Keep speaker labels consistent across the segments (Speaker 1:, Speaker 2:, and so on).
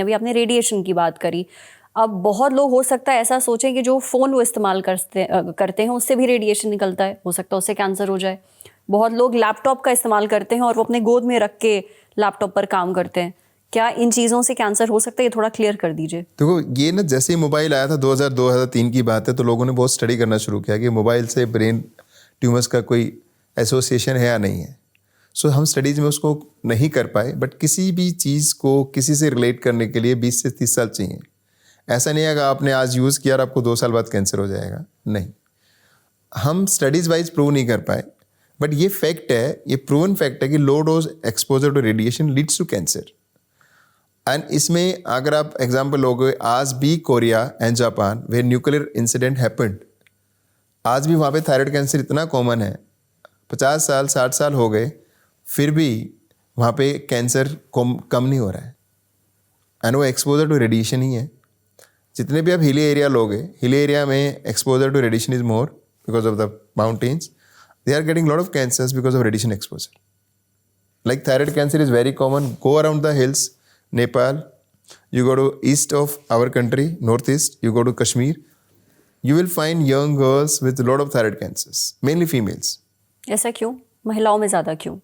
Speaker 1: अभी आपने रेडिएशन की बात करी। अब बहुत लोग हो सकता है ऐसा सोचें कि जो फ़ोन वो इस्तेमाल करते हैं उससे भी रेडिएशन निकलता है, हो सकता है उससे कैंसर हो जाए। बहुत लोग लैपटॉप का इस्तेमाल करते हैं और वो अपने गोद में रख के लैपटॉप पर काम करते हैं। क्या इन चीज़ों से कैंसर हो सकता है? ये थोड़ा क्लियर कर दीजिए।
Speaker 2: देखो, ये ना जैसे ही मोबाइल आया था 2002-2003 की बात है, तो लोगों ने बहुत स्टडी करना शुरू किया कि मोबाइल से ब्रेन ट्यूमर्स का कोई एसोसिएशन है या नहीं है। सो हम स्टडीज़ में उसको नहीं कर पाए, बट किसी भी चीज़ को किसी से रिलेट करने के लिए 20 से 30 साल चाहिए। ऐसा नहीं है कि आपने आज यूज़ किया और आपको 2 साल बाद कैंसर हो जाएगा, नहीं। हम स्टडीज़ वाइज प्रूव नहीं कर पाए, बट ये फैक्ट है, ये प्रूवन फैक्ट है कि low dose exposure to radiation leads to cancer. And इसमें अगर आप एग्जाम्पल लोगे, आज भी कोरिया एंड जापान वे न्यूक्लियर इंसिडेंट हैपेंड, आज भी वहाँ पे थायराइड कैंसर इतना कॉमन है, 50 साल 60 साल हो गए, फिर भी वहाँ पे कैंसर कम नहीं हो रहा है। एंड वो एक्सपोजर टू रेडिएशन ही है। जितने भी आप हिली एरिया लोगे, हिली एरिया में exposure to radiation is more because of the mountains, they are getting lot of cancers because of radiation exposure. Like thyroid cancer is very common. Go around the hills, Nepal. You go to east of our country, northeast. You go to Kashmir. You will find young girls with a lot of thyroid cancers, mainly females.
Speaker 1: ऐसा क्यों? महिलाओं में ज़्यादा क्यों?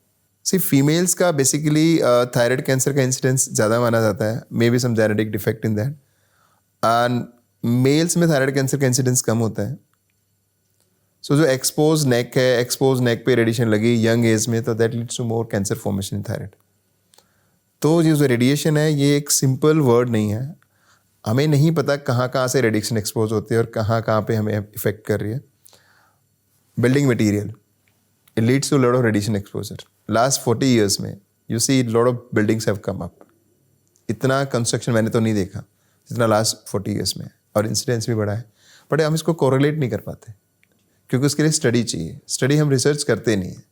Speaker 2: See, females का basically thyroid cancer का incidence ज़्यादा माना जाता है. Maybe some genetic defect in that. And males में thyroid cancer का incidence कम होता है. सो जो एक्सपोज नेक है, एक्सपोज नेक पे रेडिएशन लगी यंग एज में, तो that leads to more cancer formation in thyroid. तो ये जो रेडिएशन है, ये एक सिंपल वर्ड नहीं है। हमें नहीं पता कहाँ कहाँ से रेडिएशन एक्सपोज होती है और कहाँ कहाँ पे हमें इफेक्ट कर रही है। Building material, it leads to lot of radiation exposure. Last 40 years में you see lot of buildings have come up. इतना कंस्ट्रक्शन मैंने तो नहीं देखा जितना लास्ट 40 ईयर्स में, और इंसिडेंस भी बढ़ा है। बट हम इसको कोरिलेट नहीं कर पाते क्योंकि उसके लिए स्टडी चाहिए। स्टडी हम रिसर्च करते नहीं हैं।